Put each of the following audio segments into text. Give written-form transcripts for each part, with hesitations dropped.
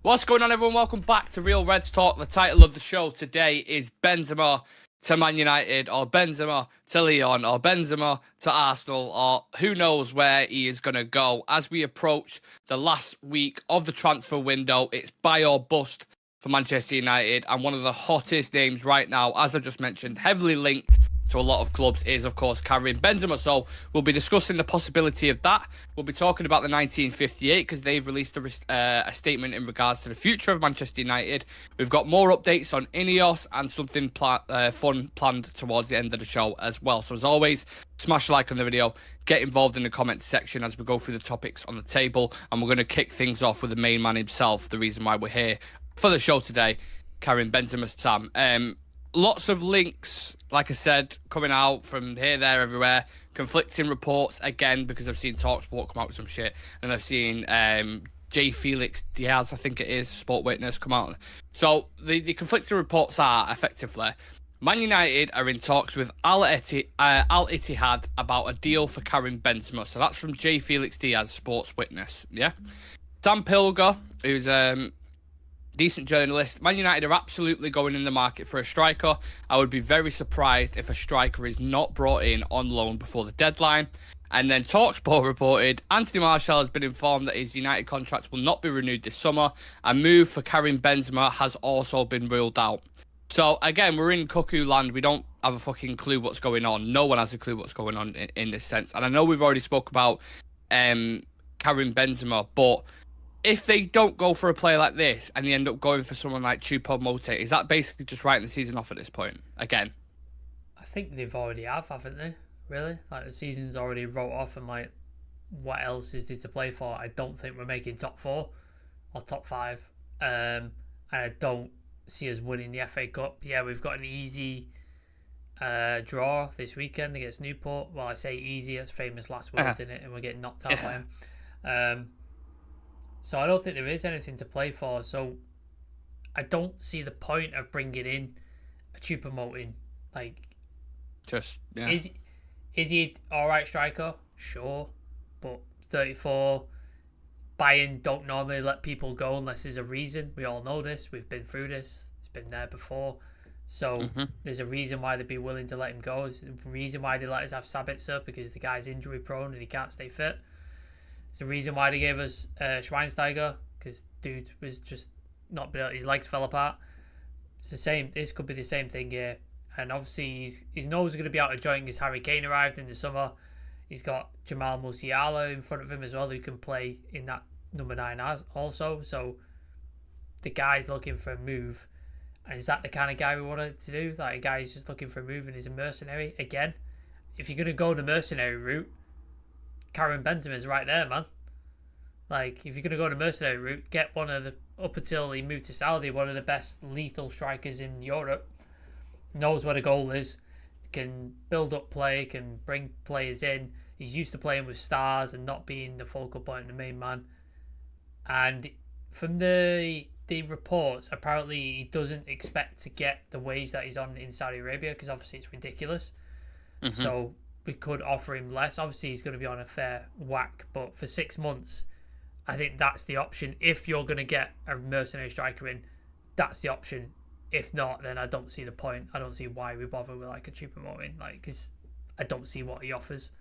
What's going on, everyone? Welcome back to Real Reds Talk. The title of the show today is Benzema to Man United, or Benzema to Lyon, or Benzema to Arsenal, or who knows where he is going to go. As we approach the last week of the transfer window, it's buy or bust for Manchester United, and one of the hottest names right now, as I just mentioned, heavily linked to a lot of clubs, is of course Karim Benzema. So we'll be discussing the possibility of that. We'll be talking about the 1958 because they've released a statement in regards to the future of Manchester United. We've got more updates on Ineos and something fun planned towards the end of the show as well. So as always, smash a like on the video, get involved in the comments section as we go through the topics on the table, and we're going to kick things off with the main man himself, the reason why we're here for the show today, Karim Benzema. Sam, lots of links, like I said, coming out from here, there, everywhere. Conflicting reports again, because I've seen TalkSport come out with some shit, and I've seen J. Felix Diaz, I think it is, Sport Witness, come out. So the conflicting reports are effectively Man United are in talks with Al Ittihad about a deal for Karim Benzema. So that's from J. Felix Diaz, Sports Witness. Yeah, Sam Pilger, who's decent journalist. Man United are absolutely going in the market for a striker. I would be very surprised if a striker is not brought in on loan before the deadline. And then TalkSport reported Anthony Martial has been informed that his United contract will not be renewed this summer. A move for Karim Benzema has also been ruled out. So again, we're in cuckoo land. We don't have a fucking clue what's going on. No one has a clue what's going on in this sense. And I know we've already spoke about Karim Benzema, but if they don't go for a player like this and they end up going for someone like Choupo-Moting, is that basically just writing the season off at this point? Again, I think they've already haven't they? Really? Like, the season's already wrote off, and like, what else is there to play for? I don't think we're making top 4 or top 5. And I don't see us winning the FA Cup. Yeah, we've got an easy draw this weekend against Newport. Well, I say easy, that's famous last words in it, and we're getting knocked out by them. So I don't think there is anything to play for. So I don't see the point of bringing in a Choupo-Moting. Like, just yeah. Is he all right striker? Sure, but 34. Bayern don't normally let people go unless there's a reason. We all know this. We've been through this. It's been there before. So there's a reason why they'd be willing to let him go. There's a reason why they let us have Sabitzer, because the guy's injury prone and he can't stay fit. It's the reason why they gave us Schweinsteiger, because dude was just not built. His legs fell apart. It's the same. This could be the same thing here. And obviously he's always going to be out of joint because Harry Kane arrived in the summer. He's got Jamal Musiala in front of him as well, who can play in that number 9 also. So the guy's looking for a move. And is that the kind of guy we wanted to do? Like, a guy who's just looking for a move and is a mercenary? Again, if you're going to go the mercenary route, Karim Benzema's right there, man. Like, if you're going to go the mercenary route, get one of the, up until he moved to Saudi, one of the best lethal strikers in Europe. Knows where the goal is, can build up play, can bring players in. He's used to playing with stars and not being the focal point and the main man. And from the reports, apparently he doesn't expect to get the wage that he's on in Saudi Arabia, because obviously it's ridiculous. So we could offer him less. Obviously he's going to be on a fair whack, but for 6 months, I think that's the option. If you're going to get a mercenary striker in, that's the option. If not, then I don't see the point. I don't see why we bother with like a Choupo-Moting, like, because I don't see what he offers.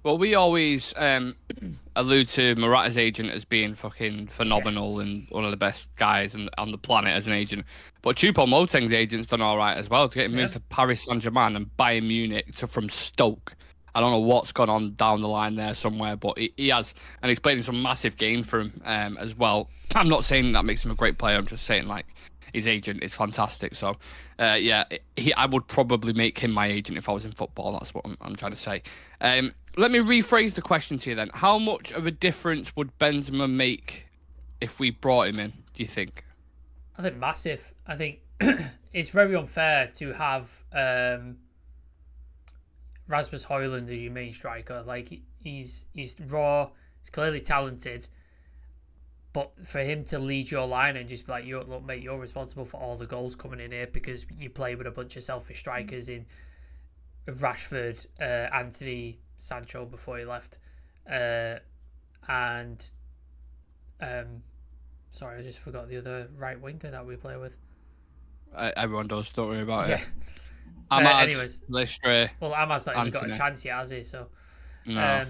Well, we always allude to Morata's agent as being fucking phenomenal and one of the best guys on the planet as an agent. But Choupo-Moting's agent's done all right as well to get him moved to Paris Saint-Germain and Bayern Munich from Stoke. I don't know what's gone on down the line there somewhere, but he has, and he's played in some massive games for him as well. I'm not saying that makes him a great player. I'm just saying, like, his agent is fantastic. So, I would probably make him my agent if I was in football. That's what I'm trying to say. Let me rephrase the question to you then. How much of a difference would Benzema make if we brought him in, do you think? I think massive. I think it's very unfair to have Rasmus Højlund as your main striker. Like, he's raw, he's clearly talented, but for him to lead your line and just be like, look, mate, you're responsible for all the goals coming in here because you play with a bunch of selfish strikers in Rashford, Anthony, Sancho before he left, and Sorry, I just forgot the other right winger that we play with. Everyone does. Don't worry about Yeah. it. Ahmad, Anyways, Listre, well, Ahmad's not even got a Anthony. chance yet, has he? So, No.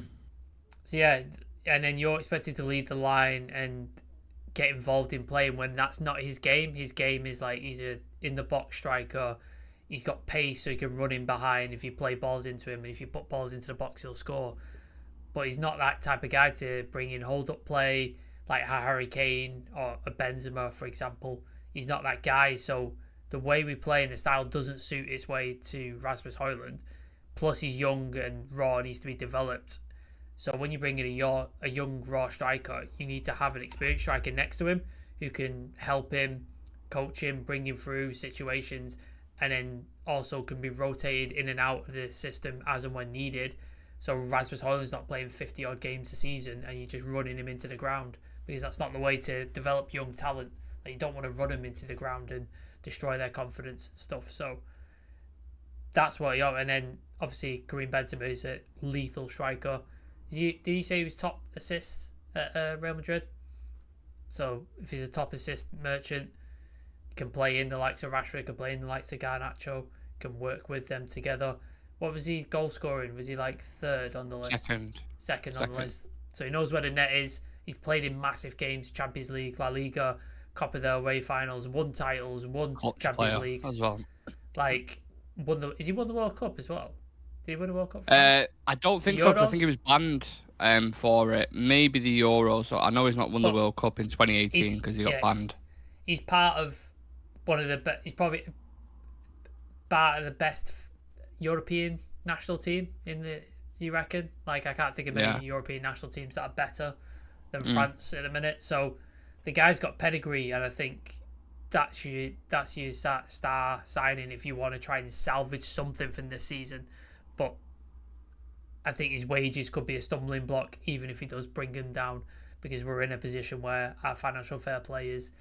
so yeah, and then you're expected to lead the line and get involved in playing when that's not his game. His game is like he's a in the box striker. He's got pace, so he can run in behind if you play balls into him. And if you put balls into the box, he'll score. But he's not that type of guy to bring in hold-up play like a Harry Kane or a Benzema, for example. He's not that guy. So the way we play and the style doesn't suit its way to Rasmus Højlund. Plus, he's young and raw, needs to be developed. So when you bring in a young raw striker, you need to have an experienced striker next to him who can help him, coach him, bring him through situations, and then also can be rotated in and out of the system as and when needed. So Rasmus Højlund's not playing 50 odd games a season and you're just running him into the ground, because that's not the way to develop young talent. Like, you don't want to run them into the ground and destroy their confidence and stuff. So that's what you are. And then obviously Karim Benzema is a lethal striker. Did you say he was top assist at Real Madrid? So if he's a top assist merchant, can play in the likes of Rashford, can play in the likes of Garnacho, can work with them together. What was he goal scoring? Was he like third on the list? Second on the list. So he knows where the net is. He's played in massive games, Champions League, La Liga, Copa del Rey finals, won titles, won Champions Leagues. As well. Like, has he won the World Cup as well? Did he win a World Cup? I don't think so, because I think he was banned for it. Maybe the Euros. So I know he's not won the World Cup in 2018 because he got banned. He's part of one of the best. He's probably part of the best European national team in the. You reckon? Like, I can't think of any European national teams that are better than France at the minute. So the guy's got pedigree, and I think that's your star signing if you want to try and salvage something from this season. But I think his wages could be a stumbling block, even if he does bring him down, because we're in a position where our financial fair play is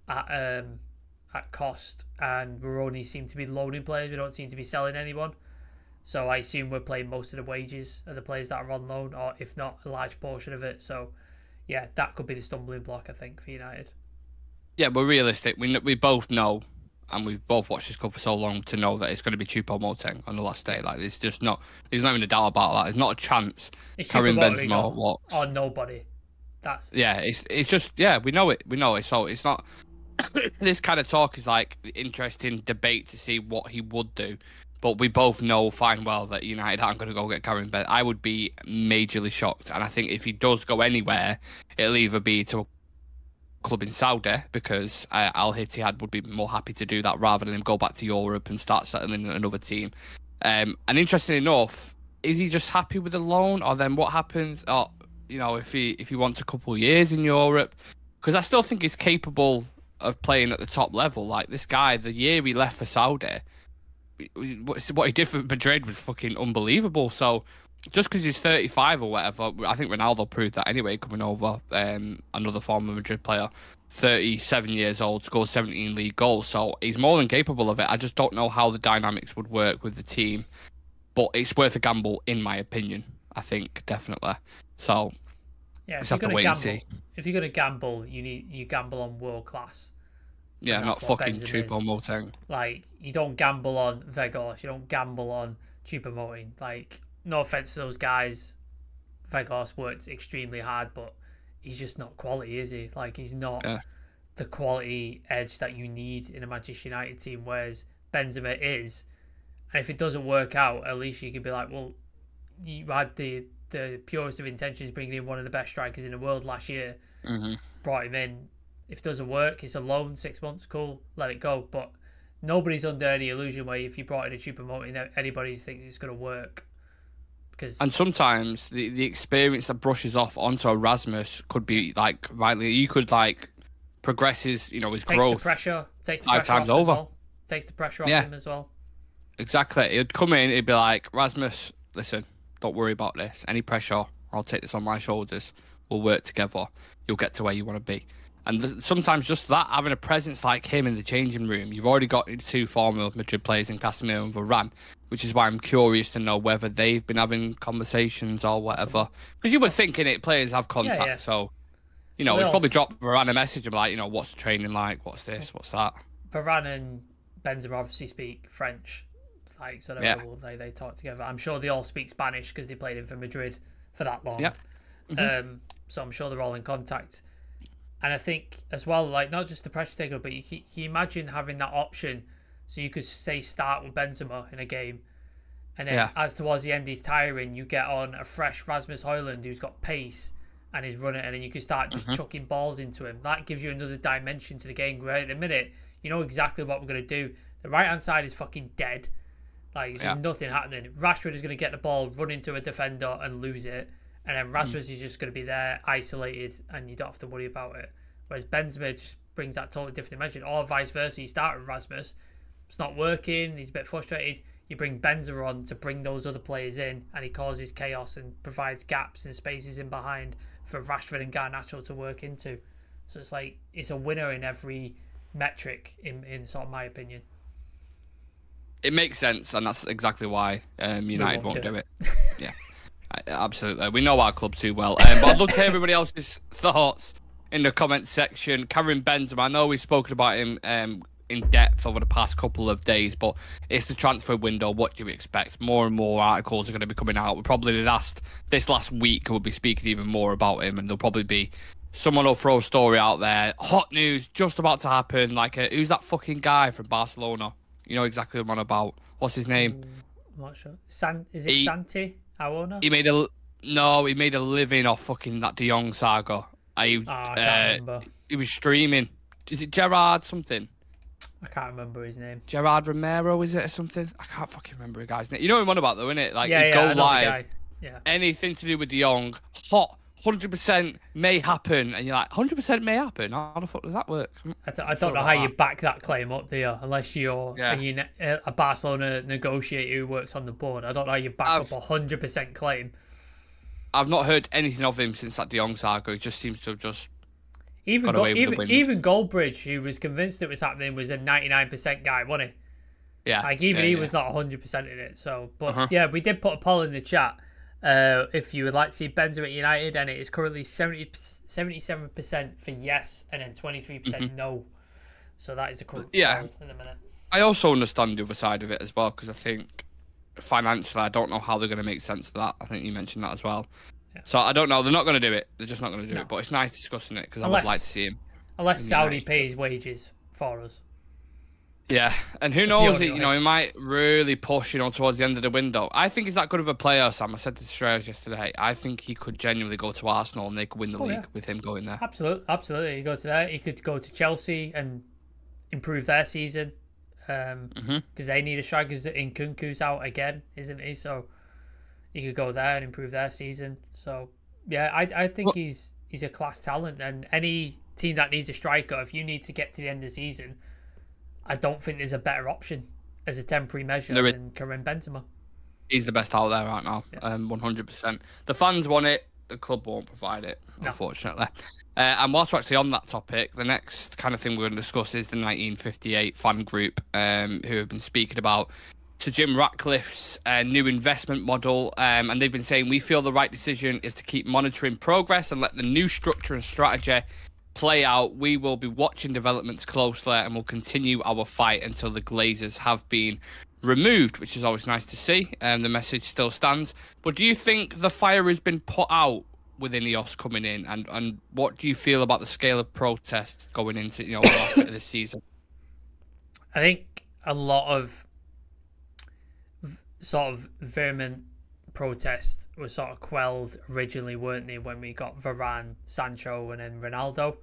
at cost, and we only seem to be loaning players. We don't seem to be selling anyone. So I assume we're playing most of the wages of the players that are on loan, or if not, a large portion of it. So yeah, that could be the stumbling block, I think, for United. Yeah, we're realistic. We both know, and we've both watched this club for so long to know that it's going to be Choupo-Moting on the last day. Like, there's just not. There's not even a doubt about that. There's not a chance. It's Karim Benzema walks. Or nobody. That's It's just we know it. We know it. So it's not. This kind of talk is like interesting debate to see what he would do. But we both know fine well that United aren't going to go get Karim Benzema. I would be majorly shocked. And I think if he does go anywhere, it'll either be to a club in Saudi, because Al Ittihad would be more happy to do that rather than him go back to Europe and start settling in another team. And interesting enough, is he just happy with the loan, or then what happens? Or, if he wants a couple of years in Europe, because I still think he's capable of playing at the top level. Like, this guy, the year he left for Saudi, what he did for Madrid was fucking unbelievable. So just because he's 35 or whatever, I think Ronaldo proved that anyway, coming over, another former Madrid player, 37 years old, scored 17 league goals. So he's more than capable of it. I just don't know how the dynamics would work with the team, but it's worth a gamble, in my opinion. I think, definitely. So yeah, let's have to wait and see. If you're going to gamble, you gamble on world class. Yeah, not fucking Choupo-Moting. Like, you don't gamble on Vegas, you don't gamble on Choupo-Moting. Like, no offense to those guys, Vegas worked extremely hard, but he's just not quality, is he? Like, he's not the quality edge that you need in a Manchester United team, whereas Benzema is. And if it doesn't work out, at least you could be like, well, you had the purest of intentions bringing in one of the best strikers in the world last year, brought him in. If it doesn't work, it's a loan, 6 months, cool, let it go. But nobody's under any illusion where if you brought in a Choupo-Moting, anybody thinks it's going to work. And sometimes the experience that brushes off onto a Rasmus could be like, rightly, you could like progress his growth. Takes the pressure 5 times over. As well. Takes the pressure off him as well. Exactly. He'd come in, he'd be like, Rasmus, listen, don't worry about this. Any pressure, I'll take this on my shoulders. We'll work together. You'll get to where you want to be. And sometimes just that, having a presence like him in the changing room, you've already got 2 former Madrid players in Casemiro and Varane, which is why I'm curious to know whether they've been having conversations or whatever. Because you were thinking players have contact, so You know, he's probably dropped Varane a message of like, you know, what's the training like? What's this? What's that? Varane and Benzema obviously speak French, like so they talk together. I'm sure they all speak Spanish because they played in for Madrid for that long. Yeah. So I'm sure they're all in contact. And I think as well, like not just the pressure taker, but can you imagine having that option so you could say start with Benzema in a game, and then as towards the end he's tiring, you get on a fresh Rasmus Højlund who's got pace and he's running, and then you can start just chucking balls into him. That gives you another dimension to the game. Where at the minute, you know exactly what we're going to do. The right-hand side is fucking dead. Like, there's nothing happening. Rashford is going to get the ball, run into a defender and lose it. And then Rasmus is just going to be there, isolated, and you don't have to worry about it. Whereas Benzema just brings that totally different dimension. Or vice versa, you start with Rasmus, it's not working, he's a bit frustrated. You bring Benzema on to bring those other players in, and he causes chaos and provides gaps and spaces in behind for Rashford and Garnacho to work into. So it's like, it's a winner in every metric, in sort of my opinion. It makes sense, and that's exactly why United won't do it. Yeah, absolutely. We know our club too well. But I'd love to hear everybody else's thoughts in the comments section. Karim Benzema, I know we've spoken about him in depth over the past couple of days, but it's the transfer window. What do you expect? More and more articles are going to be coming out. Probably this last week we'll be speaking even more about him, and there'll probably be someone will throw a story out there. Hot news just about to happen. Like, who's that fucking guy from Barcelona? You know exactly what I'm on about. What's his name? I'm not sure. Is it Santi Arona? He made a living off fucking that De Jong saga. I can't remember. He was streaming. Is it Gerard something? I can't remember his name. Gerard Romero, is it, or something? I can't fucking remember the guy's name. You know what I'm on about, though, innit? Like, yeah, go live. Yeah. Anything to do with De Jong, hot, 100% may happen. And you're like, 100% may happen? How the fuck does that work? I don't know how you back that claim up, do you? Unless you're a Barcelona negotiator who works on the board. I don't know how you back up a 100% claim. I've not heard anything of him since that De Jong saga. He just seems to have just even Goldbridge, who was convinced it was happening, was a 99% guy, wasn't he? Yeah. Like, he was not 100% in it. So, but yeah, we did put a poll in the chat. If you would like to see Benzema at United, and it is currently 77% for yes, and then 23% no. So that is the current poll in a minute. I also understand the other side of it as well, because I think financially, I don't know how they're going to make sense of that. I think you mentioned that as well. Yeah. So I don't know. They're not going to do it. They're just not going to do it. But it's nice discussing it, because I would like to see him. Unless Saudi pays wages for us. Yeah, and who knows? He might really push, towards the end of the window. I think he's that good of a player, Sam. I said to Shreyas yesterday. I think he could genuinely go to Arsenal and they could win the league with him going there. Absolutely. He go to there. He could go to Chelsea and improve their season, because they need a striker. Nkunku's out again, isn't he? So he could go there and improve their season. So yeah, I think he's a class talent, and any team that needs a striker, if you need to get to the end of the season, I don't think there's a better option as a temporary measure than Karim Benzema. He's the best out there right now, 100%. The fans want it, the club won't provide it, unfortunately. And whilst we're actually on that topic, the next kind of thing we're going to discuss is the 1958 fan group, who have been speaking about Sir Jim Ratcliffe's new investment model, and they've been saying, we feel the right decision is to keep monitoring progress and let the new structure and strategy play out. We will be watching developments closely and will continue our fight until the Glazers have been removed, which is always nice to see, and the message still stands. But do you think the fire has been put out with Ineos coming in, and what do you feel about the scale of protests going into the last bit of this season? I think a lot of sort of vehement protests were sort of quelled originally, weren't they, when we got Varane, Sancho, and then Ronaldo,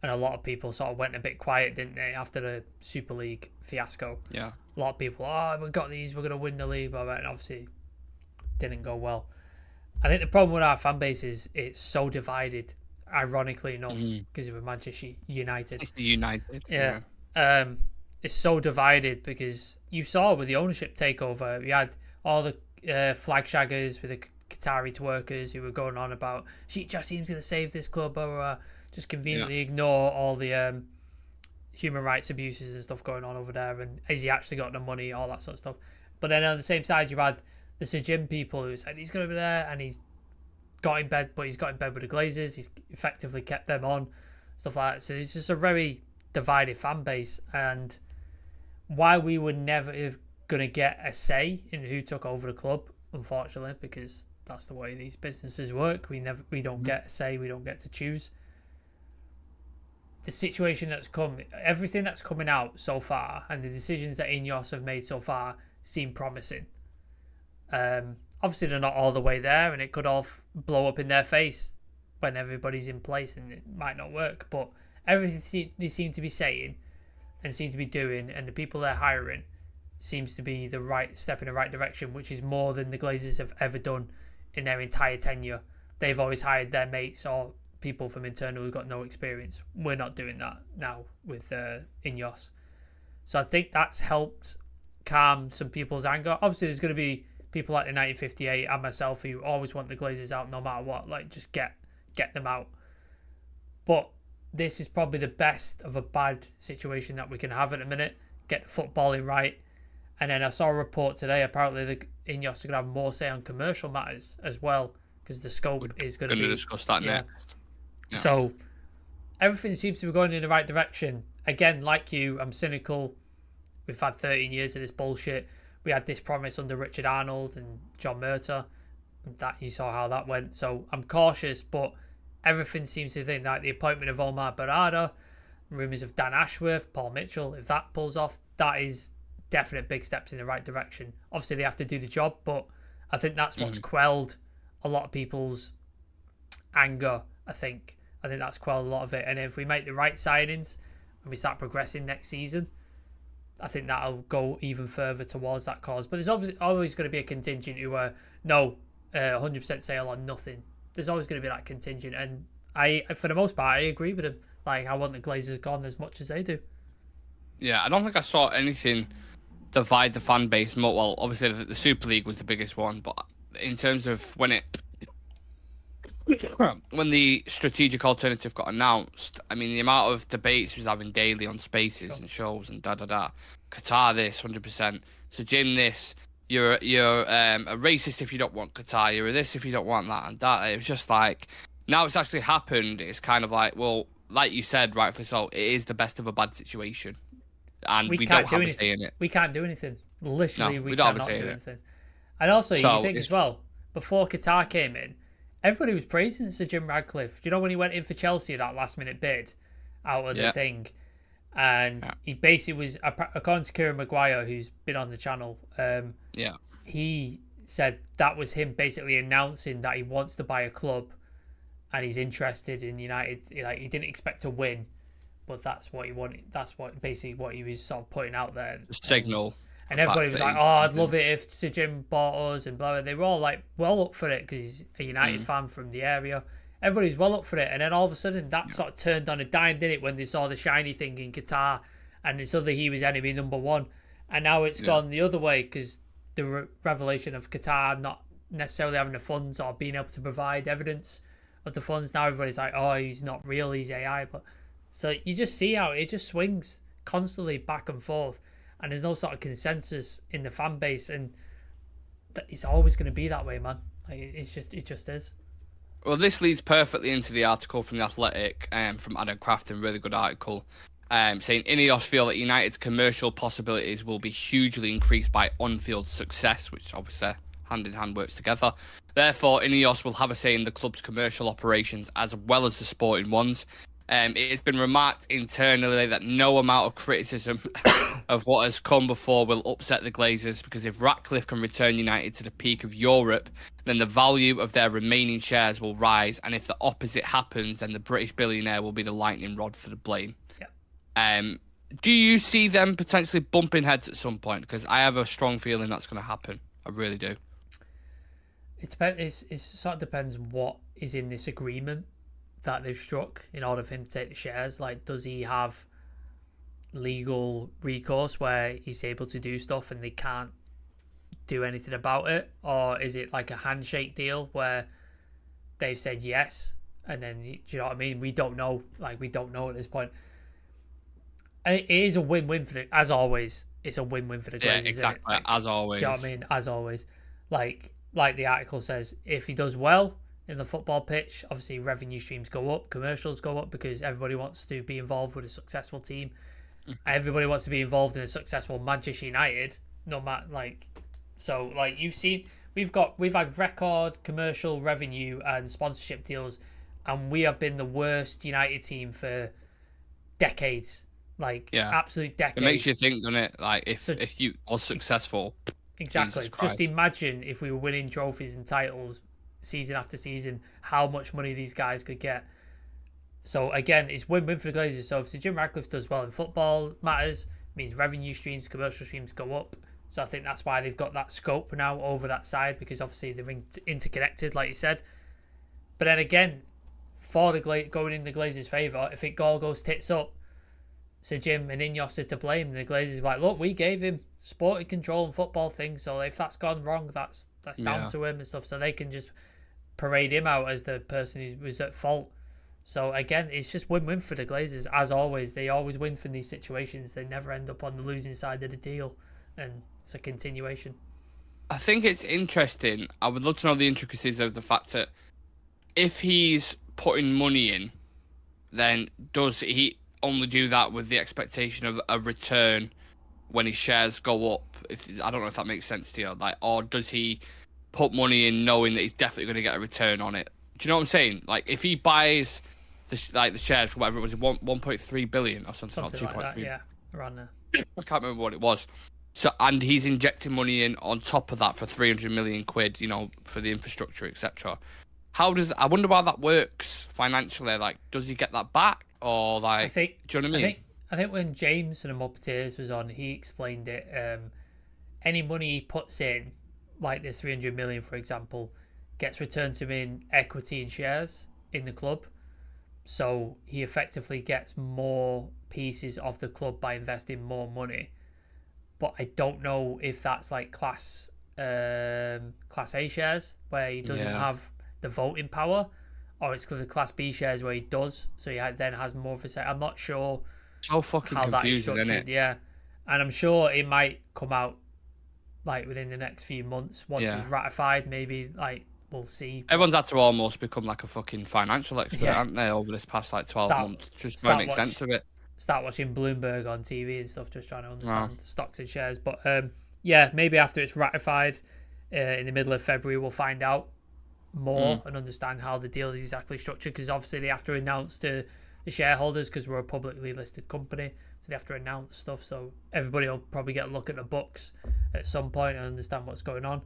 and a lot of people sort of went a bit quiet, didn't they, after the Super League fiasco? Yeah, a lot of people, we got these, we're going to win the league, but obviously didn't go well. I think the problem with our fan base is it's so divided, ironically enough, because we're Manchester United. Yeah. It's so divided because you saw with the ownership takeover, you had all the flag shaggers with the Qatari twerkers who were going on about Sheikh Jassim's going to save this club, or just conveniently ignore all the human rights abuses and stuff going on over there, and has he actually got the money, all that sort of stuff. But then on the same side, you had the Sir Jim people who said he's going to be there and he's got in bed, but he's got in bed with the Glazers. He's effectively kept them on, stuff like that. So it's just a very divided fan base, and why we were never going to get a say in who took over the club, unfortunately, because that's the way these businesses work. We don't get a say. We don't get to choose. The situation that's come, everything that's coming out so far, and the decisions that Ineos have made so far seem promising. Obviously, they're not all the way there, and it could all blow up in their face when everybody's in place, and it might not work. But everything they seem to be saying and seem to be doing, and the people they're hiring, seems to be the right step in the right direction, which is more than the Glazers have ever done in their entire tenure. They've always hired their mates or people from internal who've got no experience. We're not doing that now with Ineos. So I think that's helped calm some people's anger. Obviously, there's going to be people like the 1958 and myself who always want the Glazers out no matter what. Like, just get them out. But this is probably the best of a bad situation that we can have at the minute. Get the footballing right. And then I saw a report today, apparently the Ineos are going to have more say on commercial matters as well, because the scope is going to be... discuss that next. Yeah. So everything seems to be going in the right direction. Again, like you, I'm cynical. We've had 13 years of this bullshit. We had this promise under Richard Arnold and John Murtagh, and that you saw how that went. So I'm cautious, but everything seems to think that the appointment of Omar Barada, rumours of Dan Ashworth, Paul Mitchell, if that pulls off, that is definite big steps in the right direction. Obviously, they have to do the job, but I think that's what's quelled a lot of people's anger. I think that's quelled a lot of it. And if we make the right signings and we start progressing next season, I think that'll go even further towards that cause. But there's obviously always going to be a contingent who are 100% sale on nothing. There's always going to be that contingent, and I, for the most part, I agree with them. Like, I want the Glazers gone as much as they do. Yeah, I don't think I saw anything divide the fan base more. Well, obviously the Super League was the biggest one, but in terms of when the strategic alternative got announced, I mean, the amount of debates he was having daily on spaces and shows and da-da-da. Qatar this, 100%. So Jim this, you're a racist if you don't want Qatar, you're a this if you don't want that and that. It was just like, now it's actually happened, it's kind of like, well, like you said, rightfully so, it is the best of a bad situation. And we don't have a say in it. We can't do anything. Literally, no, we cannot do anything. And also, you think as well, before Qatar came in, everybody was praising Sir Jim Radcliffe. Do you know when he went in for Chelsea, that last-minute bid out of the thing? And he basically was, according to Kieran Maguire, who's been on the channel, he said that was him basically announcing that he wants to buy a club and he's interested in United. Like, he didn't expect to win, but that's what he wanted. That's what he was sort of putting out there. Signal. And everybody was like, "Oh, I'd love it if Sir Jim bought us," and blah blah. They were all like, well up for it because he's a United fan from the area. Everybody's well up for it, and then all of a sudden that sort of turned on a dime, didn't it? When they saw the shiny thing in Qatar, and then suddenly he was enemy number one, and now it's gone the other way because the revelation of Qatar not necessarily having the funds or being able to provide evidence of the funds. Now everybody's like, "Oh, he's not real, he's AI." But so you just see how it just swings constantly back and forth. And there's no sort of consensus in the fan base, and it's always going to be that way, man. Like, it just is. Well, this leads perfectly into the article from The Athletic, from Adam Crafton, really good article, saying Ineos feel that United's commercial possibilities will be hugely increased by on-field success, which obviously hand-in-hand works together. Therefore, Ineos will have a say in the club's commercial operations as well as the sporting ones. It has been remarked internally that no amount of criticism of what has come before will upset the Glazers, because if Ratcliffe can return United to the peak of Europe, then the value of their remaining shares will rise, and if the opposite happens, then the British billionaire will be the lightning rod for the blame. Yeah. Do you see them potentially bumping heads at some point? Because I have a strong feeling that's going to happen. I really do. It depends. It sort of depends what is in this agreement that they've struck in order for him to take the shares. Like, does he have legal recourse where he's able to do stuff and they can't do anything about it? Or is it like a handshake deal where they've said yes and then, do you know what I mean? We don't know. Like, we don't know at this point. And it is a win-win for the, as always, it's a win-win for the Glazers. Yeah, exactly. Like, as always. Do you know what I mean? As always. Like the article says, if he does well, in the football pitch. Obviously, revenue streams go up, commercials go up because everybody wants to be involved with a successful team. Everybody wants to be involved in a successful Manchester United, no matter So you've seen, we've had record commercial revenue and sponsorship deals, and we have been the worst United team for decades. Absolute decades. It makes you think, doesn't it? If you are successful. Exactly. Just imagine if we were winning trophies and titles season after season, how much money these guys could get. So again, it's win-win for the Glazers. So if Sir Jim Ratcliffe does well in football matters, means revenue streams, commercial streams go up. So I think that's why they've got that scope now over that side, because obviously they're interconnected, like you said. But then again, for the going in the Glazers' favour, if it all goes tits up, Sir Jim and Ineos are to blame. The Glazers are like, look, we gave him sporting control and football things, so if that's gone wrong, that's down to him and stuff. So they can just parade him out as the person who was at fault. So again, it's just win-win for the Glazers, as always. They always win from these situations. They never end up on the losing side of the deal, and it's a continuation. I think it's interesting. I would love to know the intricacies of the fact that if he's putting money in, then does he only do that with the expectation of a return when his shares go up? I don't know if that makes sense to you. Or does he put money in knowing that he's definitely going to get a return on it? Do you know what I'm saying? If he buys the shares, whatever it was, 1.3 billion or something like 2.3. that, yeah, around there. I can't remember what it was. So, and he's injecting money in on top of that for 300 million quid, for the infrastructure, etc. I wonder how that works financially. Does he get that back, or do you know what I mean? I think when James from the Muppeteers was on, he explained it. Any money he puts in, like this 300 million, for example, gets returned to him in equity and shares in the club. So he effectively gets more pieces of the club by investing more money. But I don't know if that's Class A shares where he doesn't have the voting power, or it's the Class B shares where he does, so he then has more of a say. I'm not sure so fucking how that is structured, structured. Yeah, and I'm sure it might come out within the next few months once it's ratified. Maybe we'll see. Everyone's had to almost become a fucking financial expert, haven't they, over this past 12 months? Just trying to make sense of it. Start watching Bloomberg on TV and stuff, just trying to understand stocks and shares. But maybe after it's ratified in the middle of February, we'll find out more and understand how the deal is exactly structured, because obviously they have to announce to the shareholders, because we're a publicly listed company, so they have to announce stuff. So everybody will probably get a look at the books at some point and understand what's going on.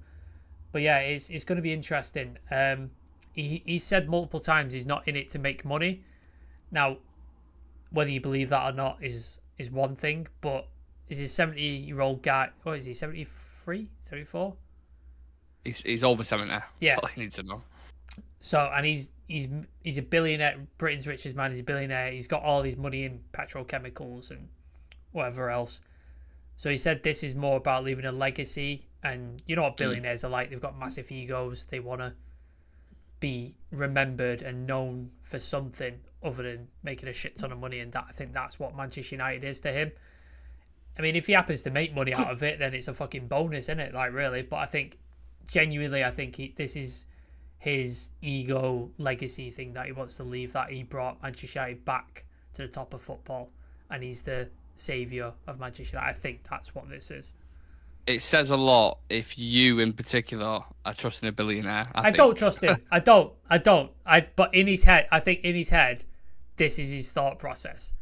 But yeah, it's going to be interesting. He said multiple times he's not in it to make money. Now, whether you believe that or not is one thing, but is his 70-year-old guy, or is he 73, 74? He's over 70. Yeah. That's all I need to know. So, and he's a billionaire, Britain's richest man. He's a billionaire. He's got all his money in petrochemicals and whatever else. So he said this is more about leaving a legacy. And you know what billionaires are like? They've got massive egos. They want to be remembered and known for something other than making a shit ton of money. And I think that's what Manchester United is to him. I mean, if he happens to make money out of it, then it's a fucking bonus, isn't it? Really. But I think, genuinely, this is his ego legacy thing that he wants to leave, that he brought Manchester United back to the top of football, and he's the saviour of Manchester United. I think that's what this is. It says a lot if you in particular are trusting a billionaire. I don't trust him. I don't. But in his head, I think in his head, this is his thought process.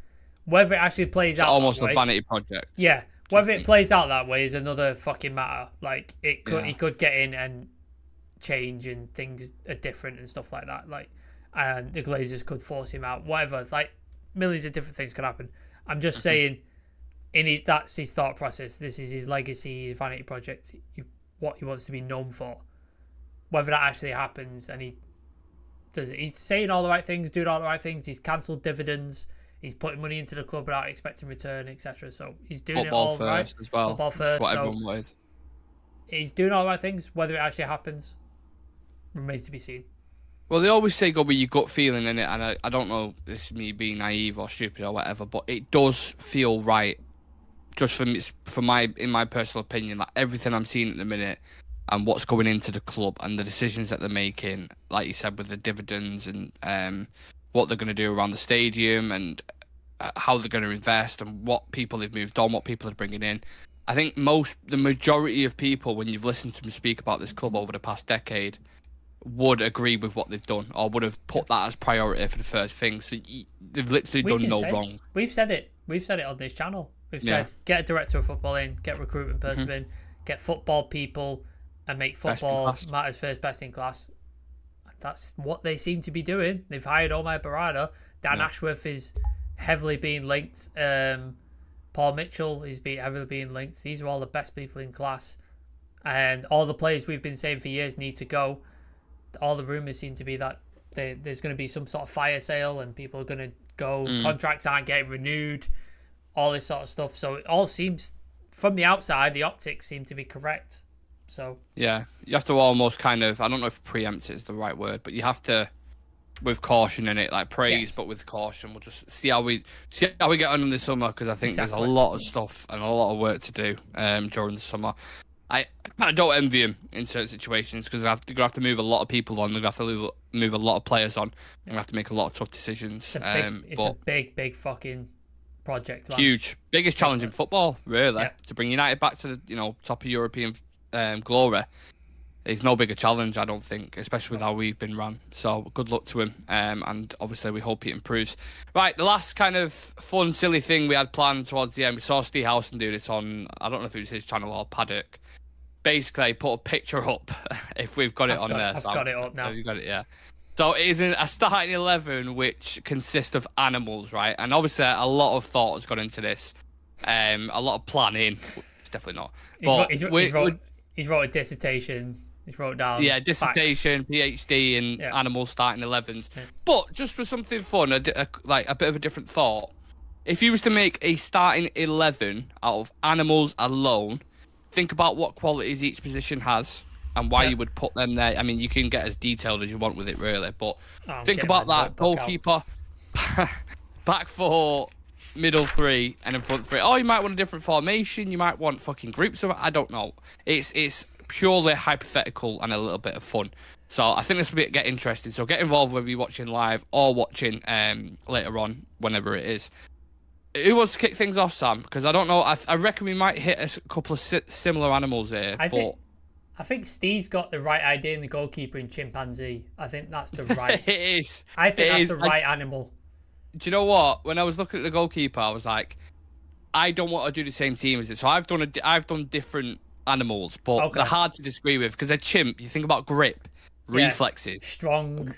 Whether it actually plays out almost that way, a vanity project. Yeah. Whether it plays out that way is another fucking matter. He could get in and change, and things are different and stuff like that. And the Glazers could force him out. Whatever. Millions of different things could happen. I'm just saying, that's his thought process. This is his legacy, his vanity project, what he wants to be known for. Whether that actually happens, and he does it. He's saying all the right things, doing all the right things. He's cancelled dividends. He's putting money into the club without expecting return, etc. So he's doing football it all first right. As well. Football first. What everyone wanted. He's doing all the right things. Whether it actually happens remains to be seen. Well, they always say go with your gut feeling in it, and I don't know, this is me being naive or stupid or whatever, but it does feel right. Just in my personal opinion, everything I'm seeing at the minute and what's going into the club and the decisions that they're making, like you said, with the dividends and what they're going to do around the stadium and how they're going to invest and what people they've moved on, what people are bringing in. I think the majority of people, when you've listened to them speak about this club over the past decade, would agree with what they've done or would have put that as priority for the first thing. So they've literally done no wrong. We've said it. We've said it on this channel. We've said, get a director of football in, get a recruitment person in, get football people, and make football matters first, best in class. That's what they seem to be doing. They've hired Omar Barada. Dan Ashworth is heavily being linked. Paul Mitchell is heavily being linked. These are all the best people in class. And all the players we've been saying for years need to go. All the rumours seem to be that there's going to be some sort of fire sale and people are going to go. Contracts aren't getting renewed. All this sort of stuff. So it all seems, from the outside, the optics seem to be correct. So yeah, you have to almost kind of, I don't know if preempt is the right word, but you have to, with caution in it, like praise, but with caution. We'll just see how we get on in the summer, because I think there's a lot of stuff and a lot of work to do during the summer. I don't envy him in certain situations, because they're going to have to move a lot of people on. They're going to have to move a lot of players on. They're going to have to make a lot of tough decisions. It's a big fucking project. Man. Huge. Biggest challenge in football, really. To bring United back to the top of European glory. It's no bigger challenge, I don't think, especially with how we've been run. So good luck to him, and obviously we hope he improves. Right, the last kind of fun, silly thing we had planned towards the end, we saw Steve Howson do this on, I don't know if it was his channel or Paddock. Basically, put a picture up, if we've got it on there. I've got it up now. You've got it, yeah. So it is a starting 11 which consists of animals, right? And obviously a lot of thought has gone into this, a lot of planning. It's definitely not. But he's wrote a dissertation. He's wrote down dissertation, facts. PhD in animal starting 11s. Yeah. But just for something fun, like a bit of a different thought. If you was to make a starting 11 out of animals alone, think about what qualities each position has and why you would put them there. I mean, you can get as detailed as you want with it, really. But think about that. Goalkeeper, back four, middle three, and in front three. Oh, you might want a different formation. You might want fucking groups of it. I don't know. It's purely hypothetical and a little bit of fun. So I think this will get interesting. So get involved whether you're watching live or watching later on, whenever it is. Who wants to kick things off, Sam? Because I don't know. I reckon we might hit a couple of similar animals here. I think Steve's got the right idea in the goalkeeper in chimpanzee. I think that's the right. It is. I think that's the right animal. Do you know what? When I was looking at the goalkeeper, I was like, I don't want to do the same team as it. So I've done different animals, but they're hard to disagree with because they're chimp. You think about grip, reflexes, strong,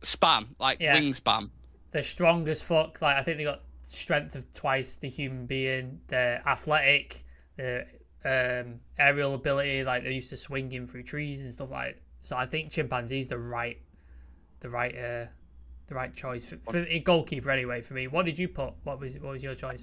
spam, like wing spam. They're strong as fuck. Like I think they got strength of twice the human being. They're athletic. They're aerial ability. Like they're used to swinging through trees and stuff like. So I think chimpanzee's the right choice for a goalkeeper anyway. For me, what did you put? What was your choice?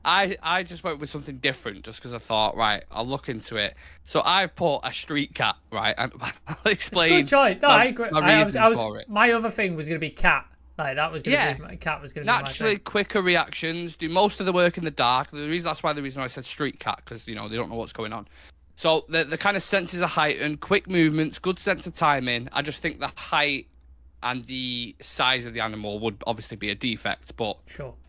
I just went with something different just because I thought, right, I'll look into it. So I put a street cat, right, and I'll explain. It's a good choice. No, I agree. My reasons for it. My other thing was going to be cat. Like that was going to be cat was going to be naturally quicker reactions, do most of the work in the dark. That's why I said street cat, because they don't know what's going on. So the kind of senses are heightened, quick movements, good sense of timing. I just think the height and the size of the animal would obviously be a defect, but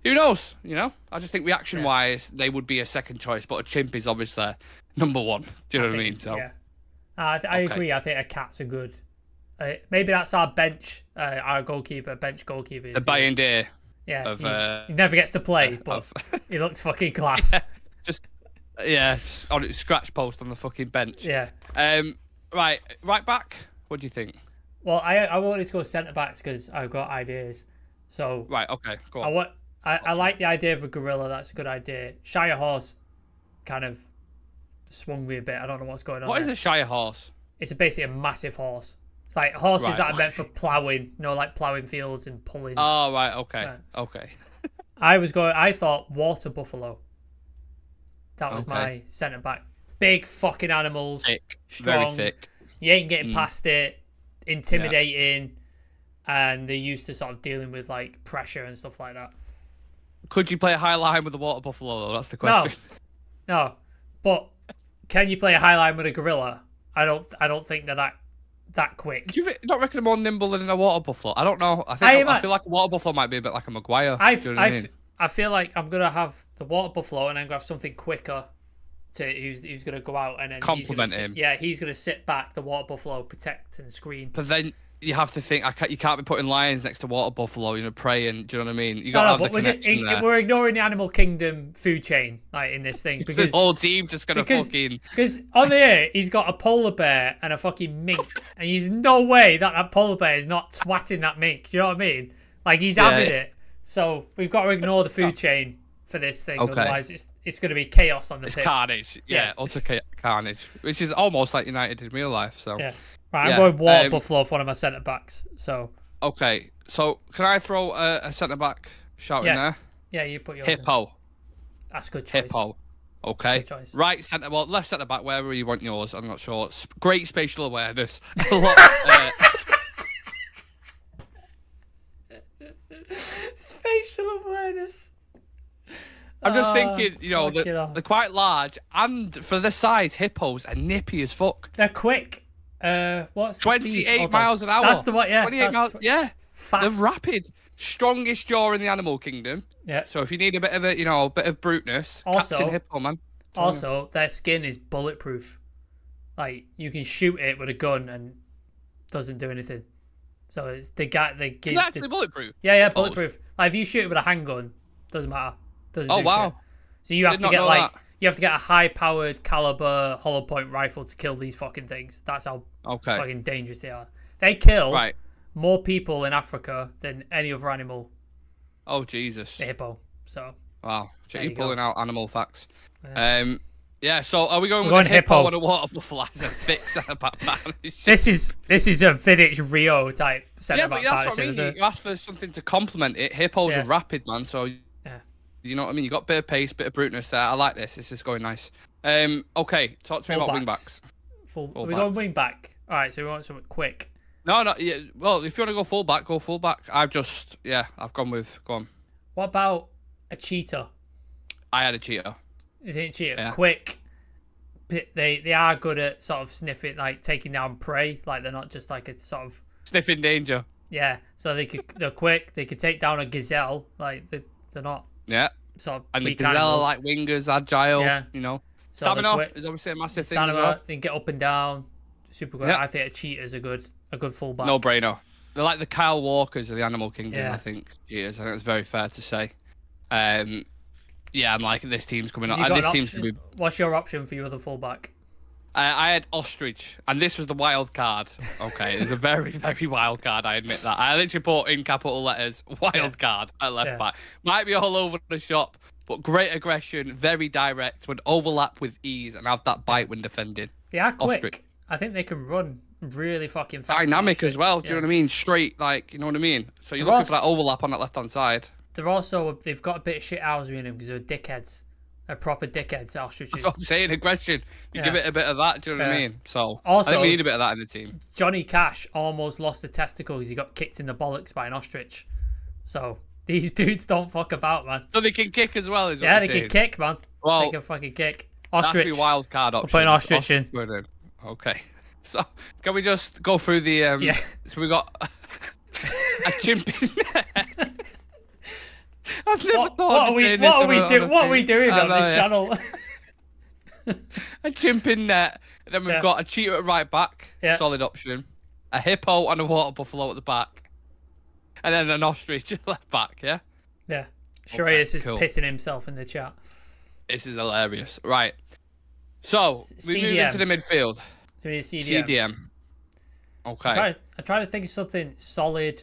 who knows? I just think reaction-wise, they would be a second choice, but a chimp is obviously number one. Do you know what I mean? So I agree. I think a cat's a good. Maybe that's our bench, our goalkeeper, bench goalkeeper. The Bayern. Yeah, he never gets to play, but he looks fucking class. Just on its scratch post on the fucking bench. Yeah. Right back. What do you think? Well, I wanted to go centre backs because I've got ideas. So right, okay, go on. I like the idea of a gorilla. That's a good idea. Shire horse, kind of swung me a bit. I don't know what's going on. What is a Shire horse? It's basically a massive horse. It's like horses that are meant for ploughing. Like ploughing fields and pulling. Oh right, okay, okay. I thought water buffalo. That was my centre back. Big fucking animals, strong, very thick. You ain't getting past it. Intimidating, and they're used to sort of dealing with like pressure and stuff like that. Could you play a high line with a water buffalo though? That's the question. No. But can you play a high line with a gorilla? I don't think they're that quick. Do you not reckon they're more nimble than a water buffalo? I don't know. I feel like a water buffalo might be a bit like a Maguire. I feel like I'm gonna have the water buffalo and then gonna have something quicker to who's gonna go out and then complement him. Yeah, he's gonna sit back. The water buffalo protect and screen. But then you have to think you can't be putting lions next to water buffalo, praying. Do you know what I mean? You got to have the connection there. We're ignoring the animal kingdom food chain like in this thing because the whole team just gonna fucking. Because on there he's got a polar bear and a fucking mink, and there's no way that polar bear is not twatting that mink. Do you know what I mean? Like he's having it. So we've got to ignore the food chain for this thing. Okay. Otherwise, it's going to be chaos on the pitch. It's carnage. Yeah, utter carnage, which is almost like United in real life. So yeah. Right, I'm going water buffalo for one of my centre backs. So okay, so can I throw a centre back shout in there? Yeah, you put yours. Hippo. In. That's a good choice. Hippo. Okay. Good choice. Right centre, left centre back, wherever you want yours. I'm not sure. Great spatial awareness. Spatial awareness. I'm just thinking, they're quite large, and for the size, hippos are nippy as fuck. They're quick. What's 28 miles an hour? That's the one. Yeah, 28 miles. Yeah, fast. They're rapid. Strongest jaw in the animal kingdom. Yeah. So if you need a bit of a bit of bruteness, also, Captain Hippo, man. Also, their skin is bulletproof. Like you can shoot it with a gun and doesn't do anything. So it's it's actually bulletproof. Yeah, bulletproof. Like if you shoot it with a handgun, doesn't matter. Doesn't do wow. shit. So you have to get you have to get a high-powered caliber hollow point rifle to kill these fucking things. That's how fucking dangerous they are. They kill more people in Africa than any other animal. Oh Jesus! The hippo. So wow, you're pulling out animal facts. Yeah. So are we going with a hippo and a water buffalo as a fix at a back partnership? This is a Vidic Rio type centre back that's what I mean. You asked for something to complement it. Hippos are rapid, man. So. You know what I mean? You got a bit of pace, bit of bruteness there. I like this. This is going nice. Okay, talk to me about wing backs. Are we going wing back? All right, so we want something quick. No. Yeah. Well, if you want to go full back, go full back. I've gone with. Go on. What about a cheetah? I had a cheetah. You didn't cheetah. Yeah. Quick. They are good at sort of sniffing, like taking down prey. Like they're not just like a sort of sniffing danger. Yeah. So they're quick. They could take down a gazelle. Like they're not. Yeah. Sort of and the gazelle are like wingers, agile. Yeah. So stamina is obviously a massive thing. Stamina, they can get up and down. Super good. Yeah. I think a cheetah's a good fullback. No brainer. They're like the Kyle Walkers of the animal kingdom. I think cheetahs. I think it's very fair to say. Yeah, I'm like this team's coming up. This team's gonna be. What's your option for your other fullback? I had ostrich, and this was the wild card. Okay, it's a very, very wild card. I admit that. I literally put in capital letters "wild card" at left back. Might be all over the shop, but great aggression, very direct, would overlap with ease, and have that bite when defending. They are quick. Ostrich. I think they can run really fucking fast. Dynamic as well. Do you know what I mean? Straight, like you know what I mean. So you're looking for that overlap on that left-hand side. They've got a bit of shit housery in them because they're dickheads. Proper dickheads, ostriches. That's what I'm saying, aggression. You give it a bit of that, do you know what I mean? So, also, I think we need a bit of that in the team. Johnny Cash almost lost a testicle because he got kicked in the bollocks by an ostrich. So, these dudes don't fuck about, man. So they can kick as well, is what they can kick, man. Well, they can fucking kick. Ostrich. That's the wild card option. We're putting ostrich in. Okay. So, can we just go through the... So, we got a chimp in there. I've never thought what are we doing on this channel? A chimp in net. And then we've got a cheetah at right back. Yeah. Solid option. A hippo and a water buffalo at the back. And then an ostrich at left back, yeah? Yeah. Shreyas is pissing himself in the chat. This is hilarious. Right. So, we move into the midfield. So we need CDM. Okay. I try to think of something solid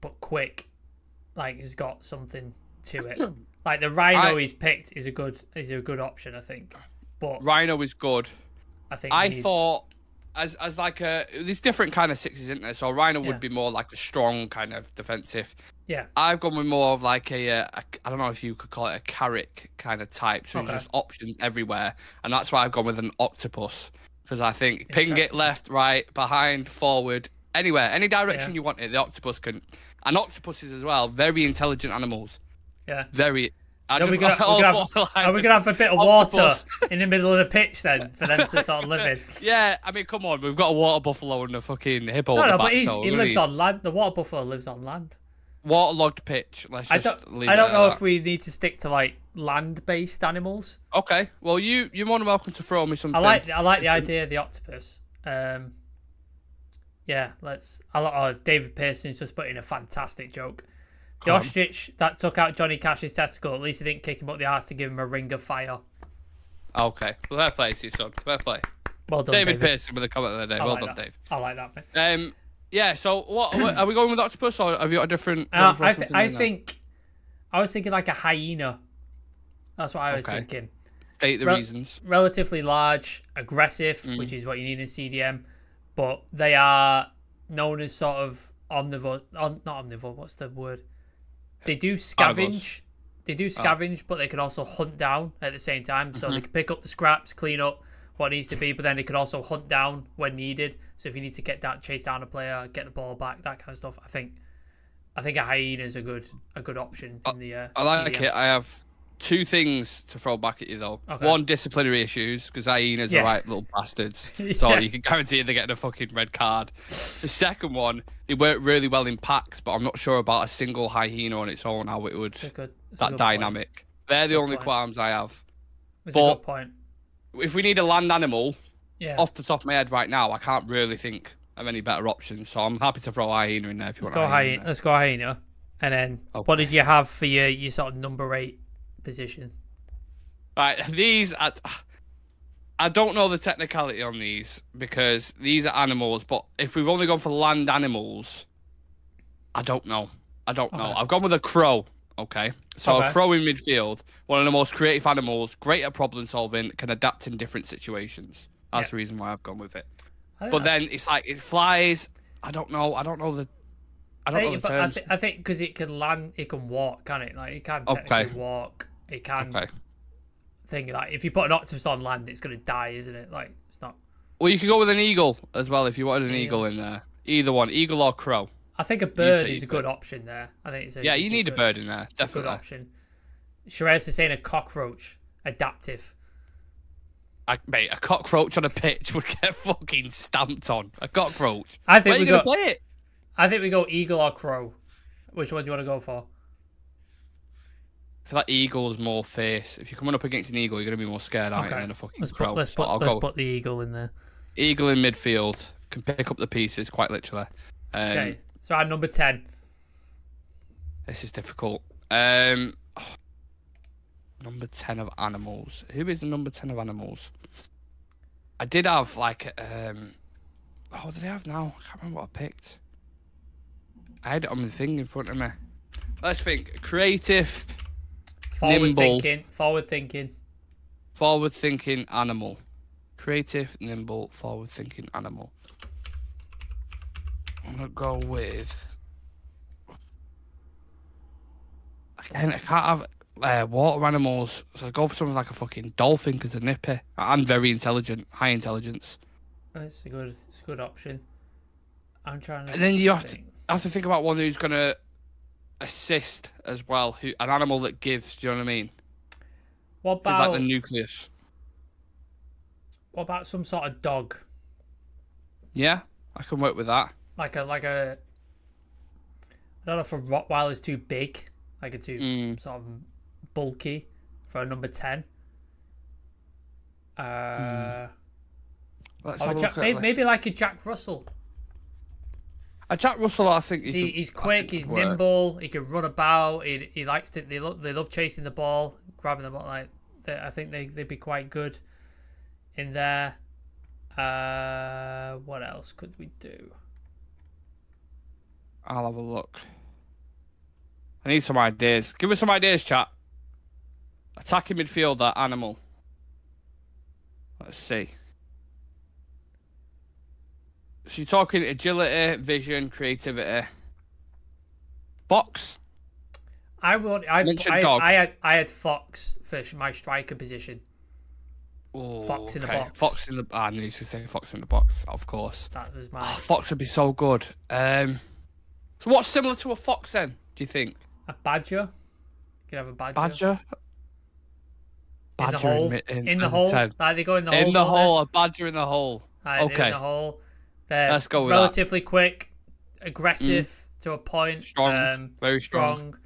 but quick. Like he's got something to it. Like the rhino he's picked is a good option, I think. But rhino is good. I thought as like there's different kind of sixes, isn't there? So rhino would be more like a strong kind of defensive. Yeah. I've gone with more of like I don't know if you could call it a carrick kind of type. So there's just options everywhere, and that's why I've gone with an octopus because I think ping it left, right, behind, forward. Anywhere, any direction you want it, the octopus can. And octopuses as well, very intelligent animals. Yeah. Very. Are we gonna have a bit of water in the middle of the pitch then for them to sort of live in? Yeah, I mean, come on, we've got a water buffalo and a fucking hippo. No, at the but back, he so, lives on land. The water buffalo lives on land. Waterlogged pitch. Let's just leave it. I don't know that. if we need to stick to like land-based animals. Okay, well, you're more than welcome to throw me something. I like the idea of the octopus. Yeah, David Pearson's just put in a fantastic joke. The ostrich that took out Johnny Cash's testicle, at least he didn't kick him up the arse to give him a ring of fire. Okay, well, fair play to you, son. Fair play. Well done, David Pearson with a comment of the day. Well done, Dave. I like that, mate. Yeah, so what are we going with octopus, or have you got a different... I was thinking like a hyena. That's what I was thinking. State the reasons. Relatively large, aggressive, which is what you need in CDM, but they are known as sort of omnivore. Not omnivore, what's the word? They do scavenge. But they can also hunt down at the same time. So they can pick up the scraps, clean up what needs to be, but then they can also hunt down when needed. So if you need to chase down a player, get the ball back, that kind of stuff, I think a hyena is a good option in the. I like CDM. it. I have two things to throw back at you though. Okay. One, disciplinary issues, because hyenas are right little bastards. So you can guarantee they're getting a fucking red card. The second one, they work really well in packs, but I'm not sure about a single hyena on its own, how it would that dynamic. Point. They're the only qualms I have. That's a good point. If we need a land animal, off the top of my head right now, I can't really think of any better options. So I'm happy to throw hyena in there if you want. Let's go hyena. And then what did you have for your sort of number 8 position? Right, these I don't know the technicality on these because these are animals, but if we've only gone for land animals, I don't know. I've gone with a crow. Okay, so a crow in midfield, one of the most creative animals, great at problem solving, can adapt in different situations. That's the reason why I've gone with it. But then it's like it flies. I don't know the terms. I think because it can land, it can walk, can it? Like it can technically walk. It can. Think like if you put an octopus on land, it's gonna die, isn't it? Like it's not. Well, you could go with an eagle as well if you wanted an eagle in there. Either one, eagle or crow. I think a bird is a good option there. I think you need a bird in there. Definitely. A good option. Sherez is saying a cockroach, adaptive. Mate, a cockroach on a pitch would get fucking stamped on. A cockroach. I think Where are you gonna play it? I think we go eagle or crow. Which one do you want to go for? I feel like eagle's more fierce. If you're coming up against an eagle, you're gonna be more scared, aren't you, than a fucking crow? Let's put the eagle in there. Eagle in midfield can pick up the pieces quite literally. Okay, so our number 10. This is difficult. Number 10 of animals. Who is the number 10 of animals? I did have like what did I have now? I can't remember what I picked. I had it on the thing in front of me. Let's think. Creative. Forward thinking animal. Creative, nimble, forward thinking animal. I'm gonna go with. Again, I can't have water animals, so I go for something like a fucking dolphin because they're nippy. I'm very intelligent, high intelligence. That's a good option. I'm trying to. And then you have to think about one who's gonna assist as well. An animal that gives. Do you know what I mean? What about like the nucleus? What about some sort of dog? Yeah, I can work with that. Like a. I don't know if a Rottweiler is too big, like it's too sort of bulky for a number 10. Maybe like a Jack Russell. A Jack Russell, I think. He's quick. He's nimble. He can run about. He likes to. They love chasing the ball, grabbing the ball. Like I think they'd be quite good in there. What else could we do? I'll have a look. I need some ideas. Give us some ideas, chat. Attacking midfielder, animal. Let's see. So you're talking agility, vision, creativity. Fox? I had Fox for my striker position. Oh, Fox in the box. I knew to say Fox in the box, of course. That was my. Fox would be so good. So what's similar to a fox then? Do you think? A badger could have a badger. Badger. In the hole. In the hole. Like they go in the hole. In the hole. A badger in the hole. Like, okay. They're in the hole. They're Let's go with relatively quick, aggressive to a point. Strong. Very strong.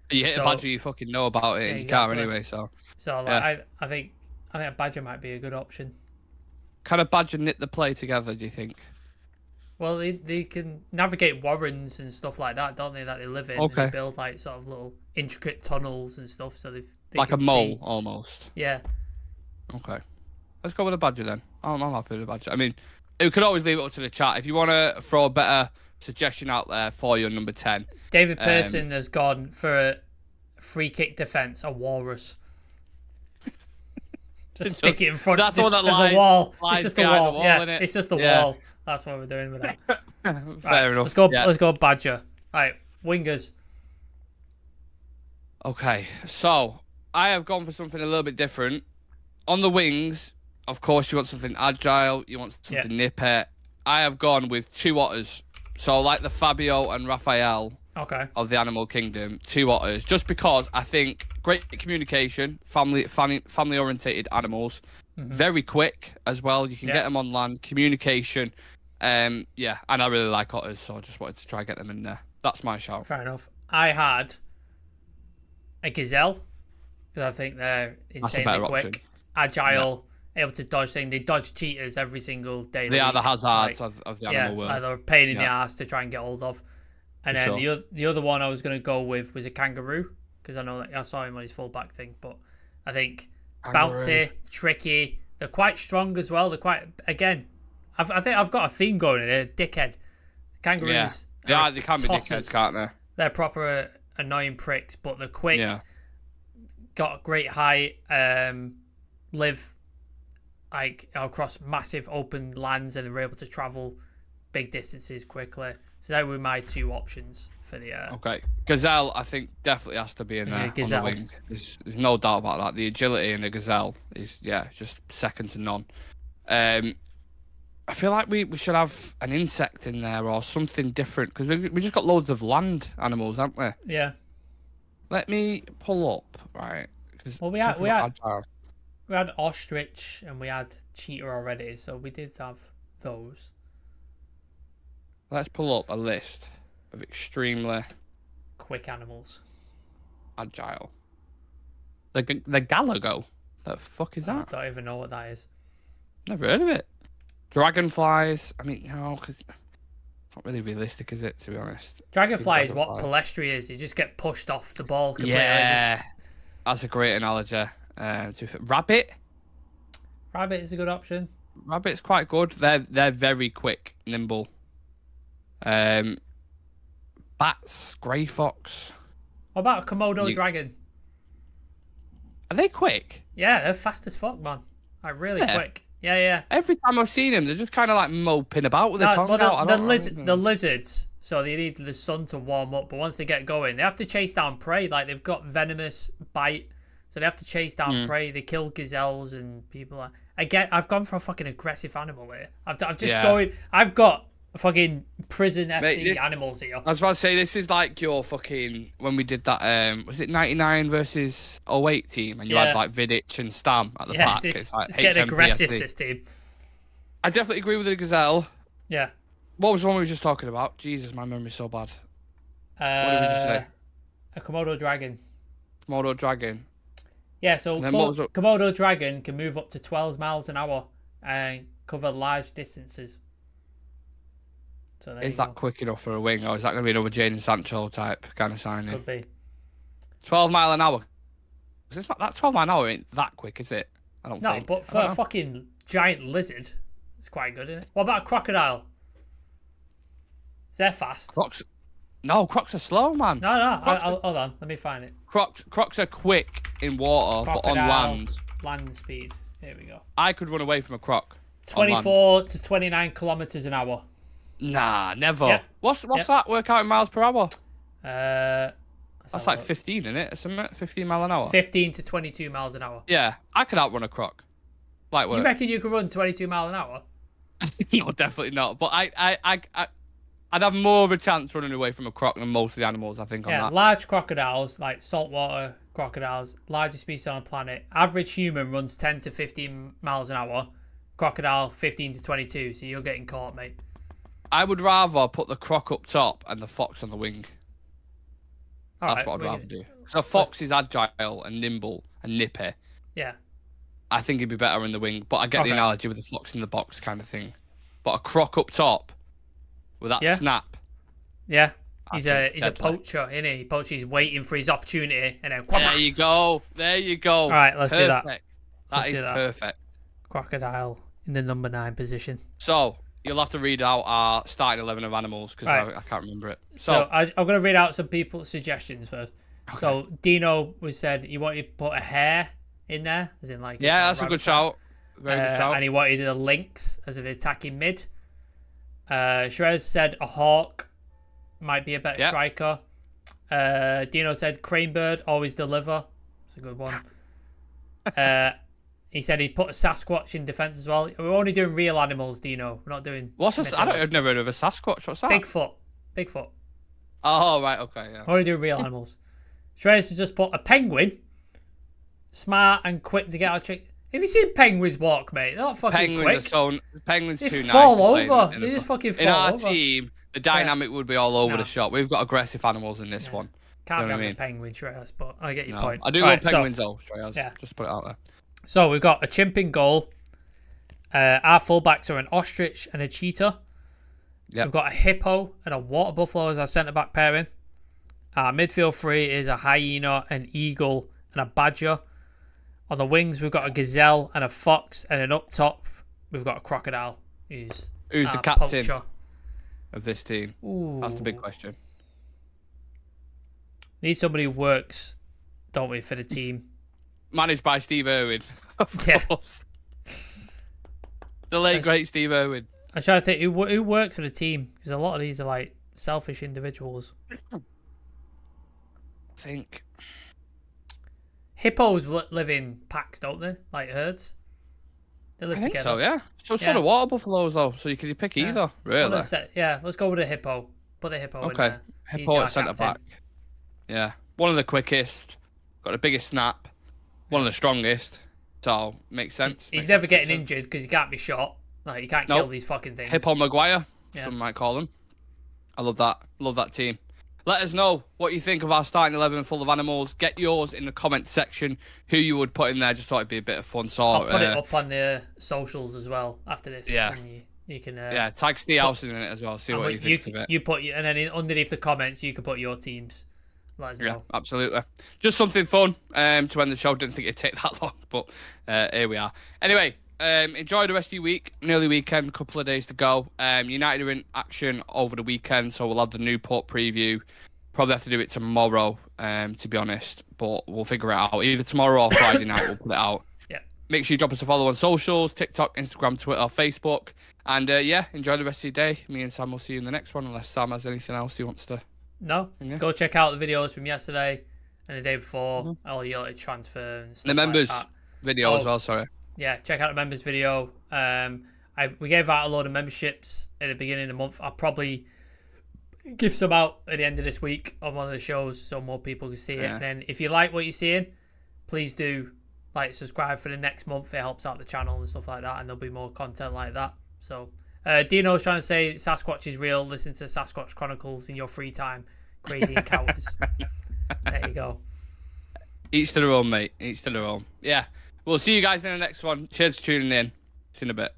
You hit a badger, you fucking know about it in your car anyway. So like, I think a badger might be a good option. Can a badger knit the play together, do you think? Well, they can navigate warrens and stuff like that, don't they? That they live in. Okay. And they build like sort of little intricate tunnels and stuff, so they like can a mole see. almost. Yeah. Okay. Let's go with a badger then. I'm happy with a badger. I mean, we could always leave it up to the chat if you want to throw a better suggestion out there for your number 10. David Pearson has gone for a free kick defense, a walrus. Just stick it in front. That's all that lies, a wall. Lies it's just a wall. wall, Yeah, innit? it's just a wall. That's what we're doing with that. Fair enough. Let's go badger. All right, wingers. Okay, so I have gone for something a little bit different. On the wings, of course, you want something agile. You want something nippy. I have gone with 2 otters. So like the Fabio and Raphael of the Animal Kingdom, 2 otters. Just because I think great communication, family orientated animals, very quick as well. You can get them on land, communication. And I really like otters, so I just wanted to try and get them in there. That's my shout. Fair enough. I had a gazelle because I think they're insanely quick, option. Agile, able to dodge things. They dodge cheetahs every single day. They are the hazards of the animal world. They're a pain in the ass to try and get hold of. And then the other one I was going to go with was a kangaroo because I know that I saw him on his fullback thing, but I think bouncy, tricky. They're quite strong as well. They're quite I think I've got a theme going in here. Dickhead. Kangaroos. Yeah, they can be dickheads, can't they? They're proper annoying pricks, but they're quick. Yeah. Got great height. Live like across massive open lands, and they're able to travel big distances quickly. So that were my 2 options for the. Okay, gazelle. I think definitely has to be in there on the wing. There's no doubt about that. The agility in a gazelle is just second to none. I feel like we should have an insect in there or something different because we just got loads of land animals, haven't we? Yeah. Let me pull up, right? Well, we had ostrich and we had cheetah already, so we did have those. Let's pull up a list of extremely quick animals. Agile. The Galago. The fuck is that? I don't even know what that is. Never heard of it. Dragonflies. I mean, no, because it's not really realistic, is it? To be honest. Dragonfly is what palestry is. You just get pushed off the ball completely. Yeah, that's a great analogy. Rabbit. Rabbit is a good option. Rabbit's quite good. They're very quick, nimble. Bats, grey fox. What about a Komodo dragon? Are they quick? Yeah, they're fast as fuck, man. Like really quick. Yeah. Every time I've seen them, they're just kind of like moping about with their tongue out. The lizards, so they need the sun to warm up, but once they get going, they have to chase down prey. Like they've got venomous bite, so they have to chase down prey. They kill gazelles and people. I've gone for a fucking aggressive animal here. I've got fucking prison FC animals here. I was about to say, this is like your fucking, when we did that, was it 99 versus 08 team? And you had like Vidic and Stam at the park. It's getting aggressive, this team. I definitely agree with the gazelle. Yeah. What was the one we were just talking about? Jesus, my memory's so bad. What did we just say? A Komodo dragon. Komodo dragon. Yeah, so Komodo dragon can move up to 12 miles an hour and cover large distances. So is that quick enough for a wing, or is that going to be another Jadon Sancho type kind of signing? Could be. 12 mile an hour. It's not that 12 mile an hour ain't that quick, is it? I don't think. No, but for a fucking giant lizard, it's quite good, isn't it? What about a crocodile? Is they're fast? Crocs are slow, man. No. Hold on, let me find it. Crocs are quick in water, but on land. Land speed. Here we go. I could run away from a croc. 24 to 29 kilometers an hour. Nah, never. Yeah. What's that work out in miles per hour? That's like 15, isn't it? Isn't it? 15 mile an hour. 15 to 22 miles an hour. Yeah, I could outrun a croc. You reckon you could run 22 miles an hour? No, definitely not. But I'd have more of a chance running away from a croc than most of the animals, I think, on that. Large crocodiles, like saltwater crocodiles, largest species on the planet. Average human runs 10 to 15 miles an hour. Crocodile, 15 to 22. So you're getting caught, mate. I would rather put the croc up top and the fox on the wing. That's what I'd rather do. So fox is agile and nimble and nippy. Yeah. I think he'd be better in the wing, but I get the analogy with the fox in the box kind of thing. But a croc up top with that snap. Yeah. He's a poacher, isn't he? He's waiting for his opportunity and then there you go. There you go. All right, let's do that. That is perfect. Crocodile in the number 9 position. So you'll have to read out our starting 11 of animals because I can't remember it. So I'm going to read out some people's suggestions first. Okay. So Dino said he wanted to put a hare in there, as in like that's a good shout. Very good shout. And he wanted a lynx as an attacking mid. Shrez said a hawk might be a better striker. Dino said crane bird, always deliver. It's a good one. He said he'd put a Sasquatch in defense as well. We're only doing real animals, Dino. We're not doing. I've never heard of a Sasquatch. What's that? Bigfoot. Oh right, okay, yeah. Only doing real animals. Shrez has just put a penguin. Smart and quick to get out of trick. Have you seen penguins walk, mate? They're not fucking quick. Penguins they too nice. Fall over. They just fucking fall over. In our team, the dynamic would be all over the shop. We've got aggressive animals in this one. Can't have a penguin, Shreyas, but I get your point. I do love penguins though, Shreyas. Yeah. Just put it out there. So we've got a chimp in goal. Our fullbacks are an ostrich and a cheetah. Yep. We've got a hippo and a water buffalo as our centre-back pairing. Our midfield three is a hyena, an eagle, and a badger. On the wings, we've got a gazelle and a fox, and then up top, we've got a crocodile. Who's the captain poacher of this team? Ooh. That's the big question. Need somebody who works, don't we, for the team? Managed by Steve Irwin, of course. The late great Steve Irwin. I'm trying to think who works for the team, because a lot of these are like selfish individuals. I think hippos live in packs, don't they? Like herds. They live together. So yeah. So do water buffaloes though. So you can pick either, really. Let's go with a hippo. Put the hippo in there. Okay. Hippo at centre back. Yeah. One of the quickest. Got the biggest snap. One of the strongest. So makes sense. He's never getting injured because he can't be shot. Like he can't kill these fucking things. Hippo Maguire. Some might call him. I love that. Love that team. Let us know what you think of our starting 11 full of animals. Get yours in the comment section. Who you would put in there. Just thought it'd be a bit of fun. So I'll put it up on the socials as well after this. Yeah. And you can. Tag Steve Housen in it as well. See what he thinks of it. You put and then underneath the comments you can put your teams. Let us know. Yeah, absolutely. Just something fun to end the show. Didn't think it'd take that long, but here we are. Anyway. Enjoy the rest of your week. Nearly weekend, couple of days to go. United are in action over the weekend, so we'll have the Newport preview. Probably have to do it tomorrow, to be honest, but we'll figure it out. Either tomorrow or Friday night, we'll put it out. Yeah. Make sure you drop us a follow on socials, TikTok, Instagram, Twitter, Facebook. And enjoy the rest of your day. Me and Sam will see you in the next one, unless Sam has anything else he wants to. No. Yeah. Go check out the videos from yesterday and the day before. All your transfer and stuff. The members like video as well, sorry. Yeah, check out the members video. We gave out a load of memberships at the beginning of the month. I'll probably give some out at the end of this week on one of the shows so more people can see it. And then if you like what you're seeing, please do subscribe for the next month. It helps out the channel and stuff like that, and there'll be more content like that. So Dino's trying to say Sasquatch is real. Listen to Sasquatch Chronicles in your free time. Crazy encounters. There you go. Each to their own, mate. Each to their own. Yeah. We'll see you guys in the next one. Cheers for tuning in. See you in a bit.